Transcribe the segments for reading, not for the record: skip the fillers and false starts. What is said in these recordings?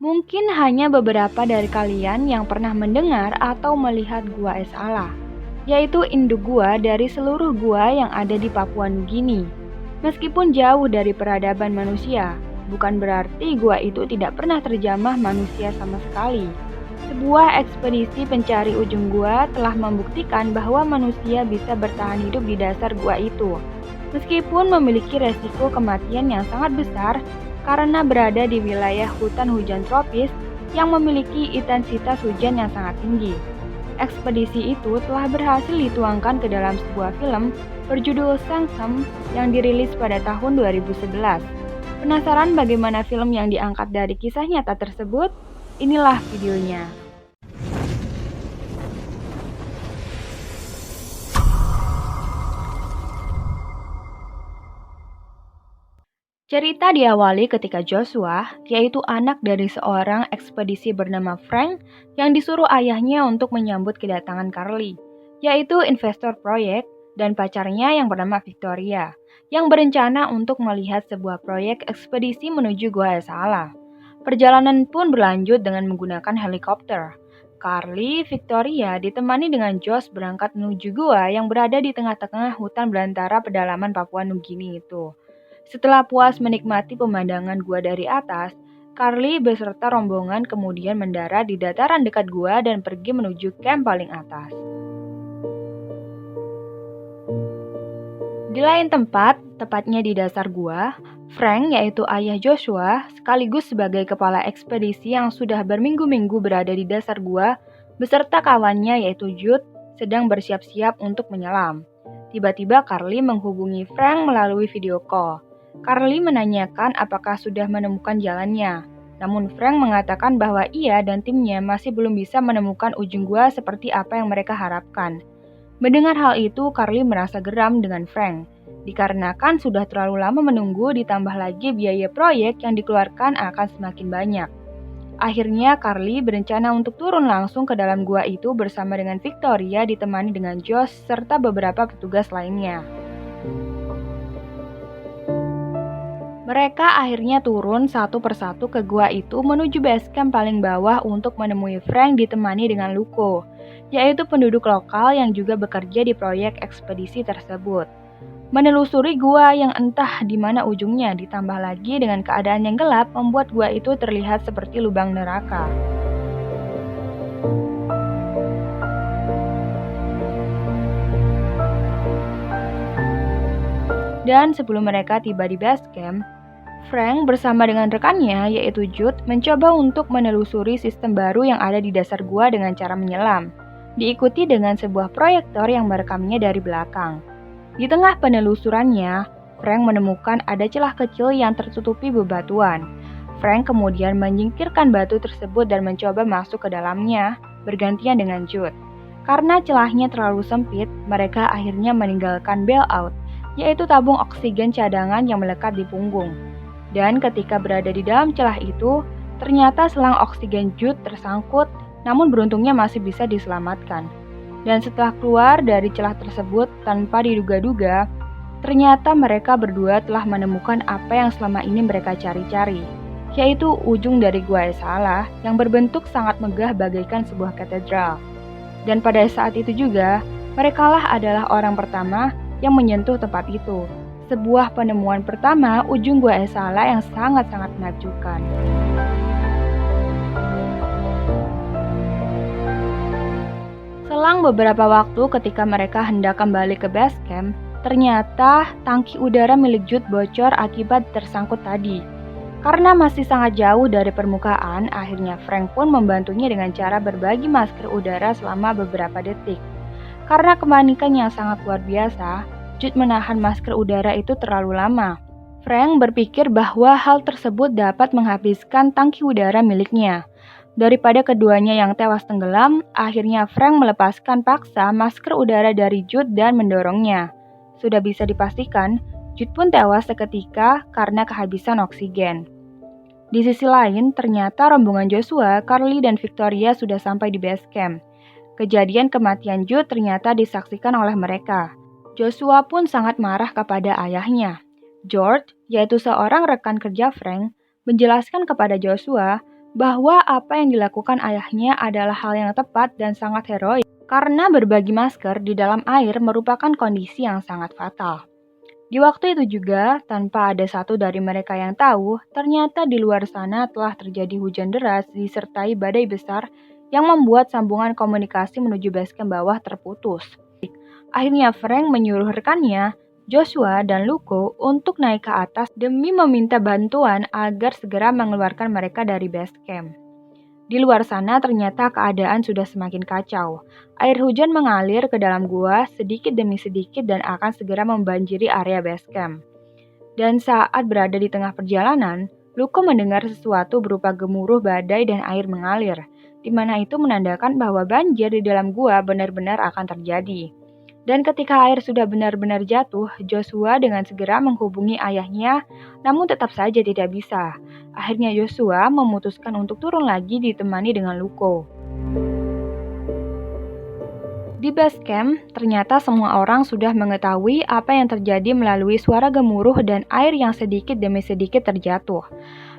Mungkin hanya beberapa dari kalian yang pernah mendengar atau melihat Gua Es Allah, yaitu induk gua dari seluruh gua yang ada di Papua Nugini. Meskipun jauh dari peradaban manusia, bukan berarti gua itu tidak pernah terjamah manusia sama sekali. Sebuah ekspedisi pencari ujung gua telah membuktikan bahwa manusia bisa bertahan hidup di dasar gua itu, meskipun memiliki resiko kematian yang sangat besar karena berada di wilayah hutan hujan tropis yang memiliki intensitas hujan yang sangat tinggi. Ekspedisi itu telah berhasil dituangkan ke dalam sebuah film berjudul Sangsem yang dirilis pada tahun 2011. Penasaran bagaimana film yang diangkat dari kisah nyata tersebut? Inilah videonya. Cerita diawali ketika Joshua, yaitu anak dari seorang ekspedisi bernama Frank, yang disuruh ayahnya untuk menyambut kedatangan Carly, yaitu investor proyek, dan pacarnya yang bernama Victoria, yang berencana untuk melihat sebuah proyek ekspedisi menuju Gua Es Allah. Perjalanan pun berlanjut dengan menggunakan helikopter. Carly, Victoria ditemani dengan Josh berangkat menuju gua yang berada di tengah-tengah hutan belantara pedalaman Papua Nugini itu. Setelah puas menikmati pemandangan gua dari atas, Carly beserta rombongan kemudian mendarat di dataran dekat gua dan pergi menuju camp paling atas. Di lain tempat, tepatnya di dasar gua, Frank, yaitu ayah Joshua, sekaligus sebagai kepala ekspedisi yang sudah berminggu-minggu berada di dasar gua, beserta kawannya yaitu Jude, sedang bersiap-siap untuk menyelam. Tiba-tiba Carly menghubungi Frank melalui video call. Carly menanyakan apakah sudah menemukan jalannya. Namun Frank mengatakan bahwa ia dan timnya masih belum bisa menemukan ujung gua seperti apa yang mereka harapkan. Mendengar hal itu, Carly merasa geram dengan Frank. Dikarenakan sudah terlalu lama menunggu, ditambah lagi biaya proyek yang dikeluarkan akan semakin banyak. Akhirnya Carly berencana untuk turun langsung ke dalam gua itu bersama dengan Victoria ditemani dengan Josh serta beberapa petugas lainnya. Mereka akhirnya turun satu persatu ke gua itu menuju base camp paling bawah untuk menemui Frank ditemani dengan Luko, yaitu penduduk lokal yang juga bekerja di proyek ekspedisi tersebut. Menelusuri gua yang entah di mana ujungnya, ditambah lagi dengan keadaan yang gelap membuat gua itu terlihat seperti lubang neraka. Dan sebelum mereka tiba di base camp, Frank bersama dengan rekannya yaitu Jude mencoba untuk menelusuri sistem baru yang ada di dasar gua dengan cara menyelam, diikuti dengan sebuah proyektor yang merekamnya dari belakang. Di tengah penelusurannya, Frank menemukan ada celah kecil yang tertutupi bebatuan. Frank kemudian menyingkirkan batu tersebut dan mencoba masuk ke dalamnya, bergantian dengan Jude. Karena celahnya terlalu sempit, mereka akhirnya meninggalkan bailout, yaitu tabung oksigen cadangan yang melekat di punggung. Dan ketika berada di dalam celah itu, ternyata selang oksigen Jude tersangkut, namun beruntungnya masih bisa diselamatkan. Dan setelah keluar dari celah tersebut tanpa diduga-duga, ternyata mereka berdua telah menemukan apa yang selama ini mereka cari-cari, yaitu ujung dari Gua Es Allah yang berbentuk sangat megah bagaikan sebuah katedral. Dan pada saat itu juga, merekalah adalah orang pertama yang menyentuh tempat itu. Sebuah penemuan pertama ujung Gua Es Allah yang sangat-sangat menakjubkan. Selang beberapa waktu ketika mereka hendak kembali ke base camp, ternyata tangki udara milik Jude bocor akibat tersangkut tadi. Karena masih sangat jauh dari permukaan, akhirnya Frank pun membantunya dengan cara berbagi masker udara selama beberapa detik. Karena kepanikan yang sangat luar biasa, Jude menahan masker udara itu terlalu lama. Frank berpikir bahwa hal tersebut dapat menghabiskan tangki udara miliknya. Daripada keduanya yang tewas tenggelam, akhirnya Frank melepaskan paksa masker udara dari Jude dan mendorongnya. Sudah bisa dipastikan, Jude pun tewas seketika karena kehabisan oksigen. Di sisi lain, ternyata rombongan Joshua, Carly, dan Victoria sudah sampai di base camp. Kejadian kematian Jude ternyata disaksikan oleh mereka. Joshua pun sangat marah kepada ayahnya. George, yaitu seorang rekan kerja Frank, menjelaskan kepada Joshua bahwa apa yang dilakukan ayahnya adalah hal yang tepat dan sangat heroik karena berbagi masker di dalam air merupakan kondisi yang sangat fatal. Di waktu itu juga, tanpa ada satu dari mereka yang tahu, ternyata di luar sana telah terjadi hujan deras disertai badai besar yang membuat sambungan komunikasi menuju basecamp bawah terputus. Akhirnya Frank menyuruh rekannya, Joshua dan Luko untuk naik ke atas demi meminta bantuan agar segera mengeluarkan mereka dari basecamp. Di luar sana ternyata keadaan sudah semakin kacau. Air hujan mengalir ke dalam gua sedikit demi sedikit dan akan segera membanjiri area basecamp. Dan saat berada di tengah perjalanan, Luko mendengar sesuatu berupa gemuruh badai dan air mengalir, di mana itu menandakan bahwa banjir di dalam gua benar-benar akan terjadi. Dan ketika air sudah benar-benar jatuh, Joshua dengan segera menghubungi ayahnya, namun tetap saja tidak bisa. Akhirnya Joshua memutuskan untuk turun lagi ditemani dengan Luko. Di base camp, ternyata semua orang sudah mengetahui apa yang terjadi melalui suara gemuruh dan air yang sedikit demi sedikit terjatuh.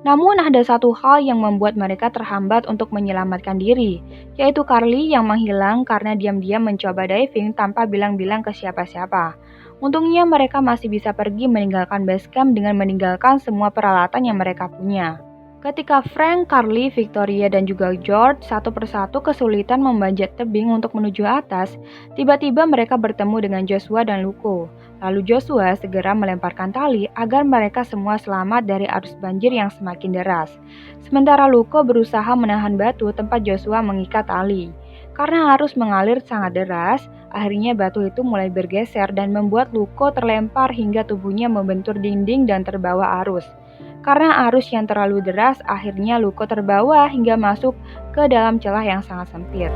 Namun ada satu hal yang membuat mereka terhambat untuk menyelamatkan diri, yaitu Carly yang menghilang karena diam-diam mencoba diving tanpa bilang-bilang ke siapa-siapa. Untungnya mereka masih bisa pergi meninggalkan base camp dengan meninggalkan semua peralatan yang mereka punya. Ketika Frank, Carly, Victoria, dan juga George satu persatu kesulitan memanjat tebing untuk menuju atas, tiba-tiba mereka bertemu dengan Joshua dan Luko. Lalu Joshua segera melemparkan tali agar mereka semua selamat dari arus banjir yang semakin deras. Sementara Luko berusaha menahan batu tempat Joshua mengikat tali. Karena arus mengalir sangat deras, akhirnya batu itu mulai bergeser dan membuat Luko terlempar hingga tubuhnya membentur dinding dan terbawa arus. Karena arus yang terlalu deras, akhirnya Luko terbawa hingga masuk ke dalam celah yang sangat sempit.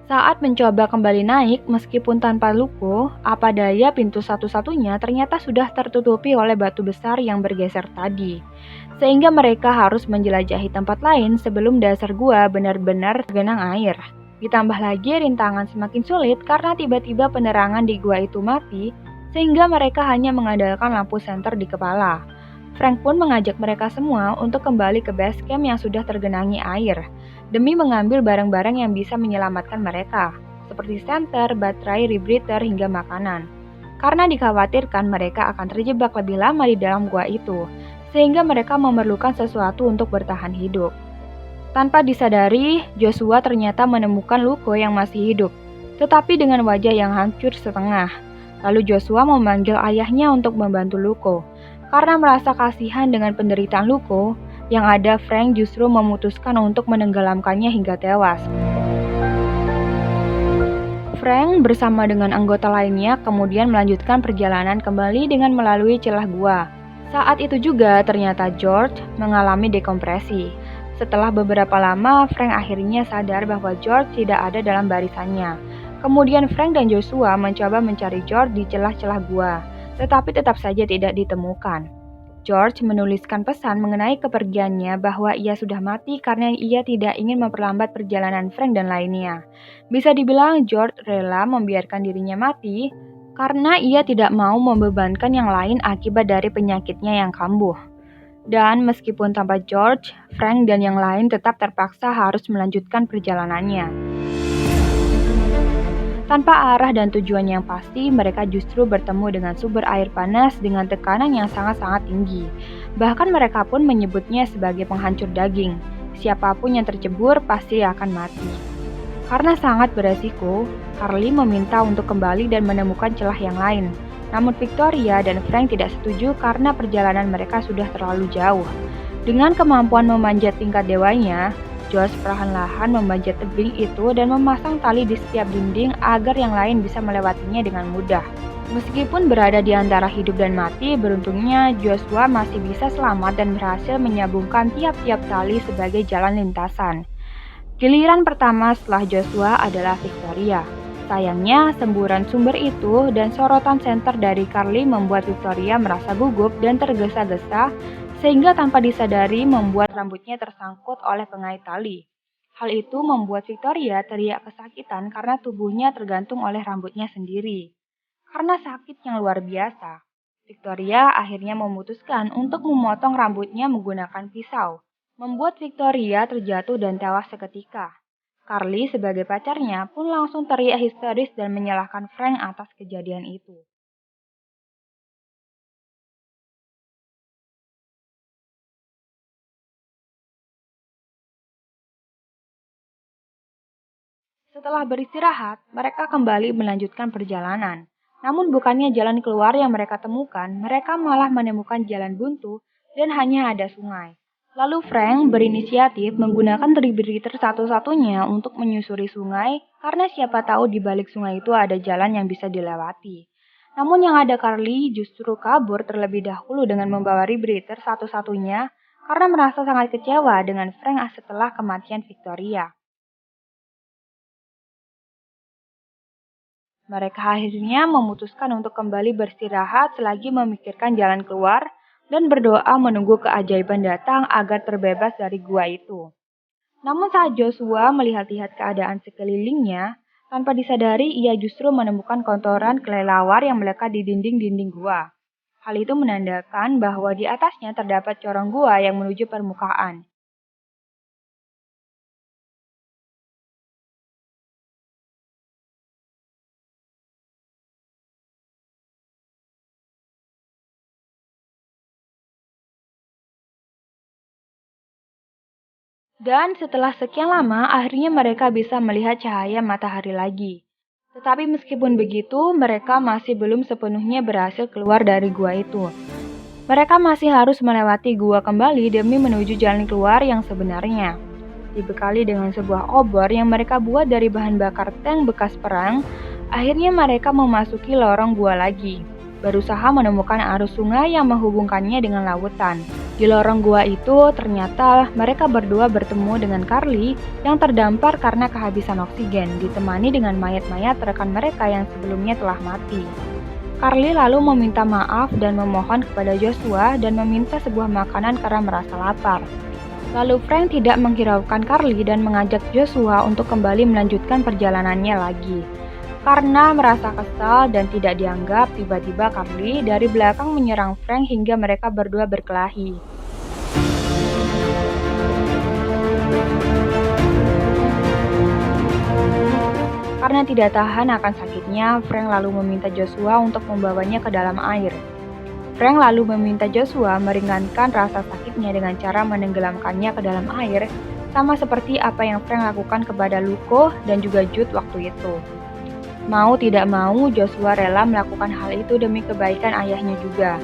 Saat mencoba kembali naik, meskipun tanpa Luko, apa daya pintu satu-satunya ternyata sudah tertutupi oleh batu besar yang bergeser tadi. Sehingga mereka harus menjelajahi tempat lain sebelum dasar gua benar-benar tergenang air. Ditambah lagi rintangan semakin sulit karena tiba-tiba penerangan di gua itu mati, sehingga mereka hanya mengandalkan lampu senter di kepala. Frank pun mengajak mereka semua untuk kembali ke base camp yang sudah tergenangi air, demi mengambil barang-barang yang bisa menyelamatkan mereka, seperti senter, baterai, rebreather, hingga makanan. Karena dikhawatirkan mereka akan terjebak lebih lama di dalam gua itu, sehingga mereka memerlukan sesuatu untuk bertahan hidup. Tanpa disadari, Joshua ternyata menemukan Luko yang masih hidup, tetapi dengan wajah yang hancur setengah. Lalu Joshua memanggil ayahnya untuk membantu Luko. Karena merasa kasihan dengan penderitaan Luko, yang ada Frank justru memutuskan untuk menenggelamkannya hingga tewas. Frank bersama dengan anggota lainnya kemudian melanjutkan perjalanan kembali dengan melalui celah gua. Saat itu juga ternyata George mengalami dekompresi. Setelah beberapa lama, Frank akhirnya sadar bahwa George tidak ada dalam barisannya. Kemudian Frank dan Joshua mencoba mencari George di celah-celah gua, tetapi tetap saja tidak ditemukan. George menuliskan pesan mengenai kepergiannya bahwa ia sudah mati karena ia tidak ingin memperlambat perjalanan Frank dan lainnya. Bisa dibilang George rela membiarkan dirinya mati karena ia tidak mau membebankan yang lain akibat dari penyakitnya yang kambuh. Dan meskipun tanpa George, Frank dan yang lain tetap terpaksa harus melanjutkan perjalanannya. Tanpa arah dan tujuan yang pasti, mereka justru bertemu dengan sumber air panas dengan tekanan yang sangat-sangat tinggi. Bahkan mereka pun menyebutnya sebagai penghancur daging. Siapapun yang tercebur pasti akan mati. Karena sangat beresiko, Carly meminta untuk kembali dan menemukan celah yang lain. Namun Victoria dan Frank tidak setuju karena perjalanan mereka sudah terlalu jauh. Dengan kemampuan memanjat tingkat dewanya, George perlahan-lahan memanjat tebing itu dan memasang tali di setiap dinding agar yang lain bisa melewatinya dengan mudah. Meskipun berada di antara hidup dan mati, beruntungnya Joshua masih bisa selamat dan berhasil menyambungkan tiap-tiap tali sebagai jalan lintasan. Giliran pertama setelah Joshua adalah Victoria. Sayangnya, semburan sumber itu dan sorotan senter dari Carly membuat Victoria merasa gugup dan tergesa-gesa, sehingga tanpa disadari membuat rambutnya tersangkut oleh pengait tali. Hal itu membuat Victoria teriak kesakitan karena tubuhnya tergantung oleh rambutnya sendiri. Karena sakit yang luar biasa. Victoria akhirnya memutuskan untuk memotong rambutnya menggunakan pisau, membuat Victoria terjatuh dan tewas seketika. Carly sebagai pacarnya pun langsung teriak histeris dan menyalahkan Frank atas kejadian itu. Setelah beristirahat, mereka kembali melanjutkan perjalanan. Namun bukannya jalan keluar yang mereka temukan, mereka malah menemukan jalan buntu dan hanya ada sungai. Lalu Frank berinisiatif menggunakan tribriter satu-satunya untuk menyusuri sungai karena siapa tahu di balik sungai itu ada jalan yang bisa dilewati. Namun yang ada Carly justru kabur terlebih dahulu dengan membawa tribriter satu-satunya karena merasa sangat kecewa dengan Frank setelah kematian Victoria. Mereka akhirnya memutuskan untuk kembali beristirahat selagi memikirkan jalan keluar dan berdoa menunggu keajaiban datang agar terbebas dari gua itu. Namun saat Joshua melihat-lihat keadaan sekelilingnya, tanpa disadari ia justru menemukan kotoran kelelawar yang melekat di dinding-dinding gua. Hal itu menandakan bahwa di atasnya terdapat corong gua yang menuju permukaan. Dan setelah sekian lama, akhirnya mereka bisa melihat cahaya matahari lagi. Tetapi meskipun begitu, mereka masih belum sepenuhnya berhasil keluar dari gua itu. Mereka masih harus melewati gua kembali demi menuju jalan keluar yang sebenarnya. Dibekali dengan sebuah obor yang mereka buat dari bahan bakar tank bekas perang, akhirnya mereka memasuki lorong gua lagi, berusaha menemukan arus sungai yang menghubungkannya dengan lautan. Di lorong gua itu, ternyata mereka berdua bertemu dengan Carly yang terdampar karena kehabisan oksigen, ditemani dengan mayat-mayat rekan mereka yang sebelumnya telah mati. Carly lalu meminta maaf dan memohon kepada Joshua dan meminta sebuah makanan karena merasa lapar. Lalu Frank tidak menghiraukan Carly dan mengajak Joshua untuk kembali melanjutkan perjalanannya lagi. Karena merasa kesal dan tidak dianggap, tiba-tiba Carly dari belakang menyerang Frank hingga mereka berdua berkelahi. Karena tidak tahan akan sakitnya, Frank lalu meminta Joshua untuk membawanya ke dalam air. Frank lalu meminta Joshua meringankan rasa sakitnya dengan cara menenggelamkannya ke dalam air, sama seperti apa yang Frank lakukan kepada Luko dan juga Jude waktu itu. Mau tidak mau, Joshua rela melakukan hal itu demi kebaikan ayahnya juga.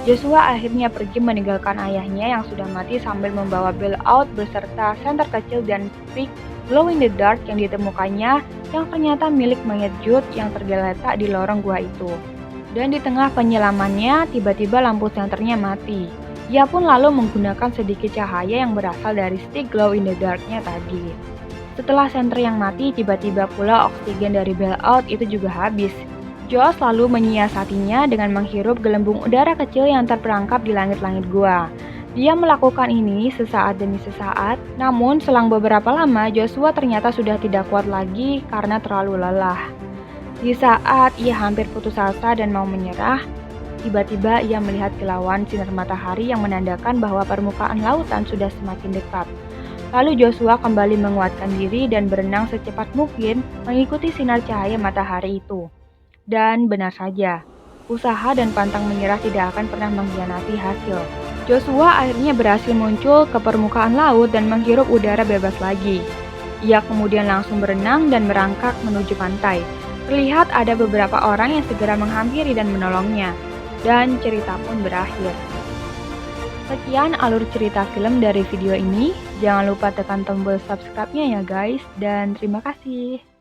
Joshua akhirnya pergi meninggalkan ayahnya yang sudah mati sambil membawa bailout beserta senter kecil dan stick glow in the dark yang ditemukannya yang ternyata milik mayat Jude yang tergeletak di lorong gua itu. Dan di tengah penyelamannya, tiba-tiba lampu senternya mati. Ia pun lalu menggunakan sedikit cahaya yang berasal dari stick glow in the dark-nya tadi. Setelah senter yang mati, tiba-tiba pula oksigen dari bailout itu juga habis. Josh lalu menyiasatinya dengan menghirup gelembung udara kecil yang terperangkap di langit-langit gua. Dia melakukan ini sesaat demi sesaat, namun selang beberapa lama Joshua ternyata sudah tidak kuat lagi karena terlalu lelah. Di saat ia hampir putus asa dan mau menyerah, tiba-tiba ia melihat kilauan sinar matahari yang menandakan bahwa permukaan lautan sudah semakin dekat. Lalu Joshua kembali menguatkan diri dan berenang secepat mungkin mengikuti sinar cahaya matahari itu. Dan benar saja, usaha dan pantang menyerah tidak akan pernah mengkhianati hasil. Joshua akhirnya berhasil muncul ke permukaan laut dan menghirup udara bebas lagi. Ia kemudian langsung berenang dan merangkak menuju pantai. Terlihat ada beberapa orang yang segera menghampiri dan menolongnya. Dan cerita pun berakhir. Sekian alur cerita film dari video ini. Jangan lupa tekan tombol subscribe-nya ya guys. Dan terima kasih.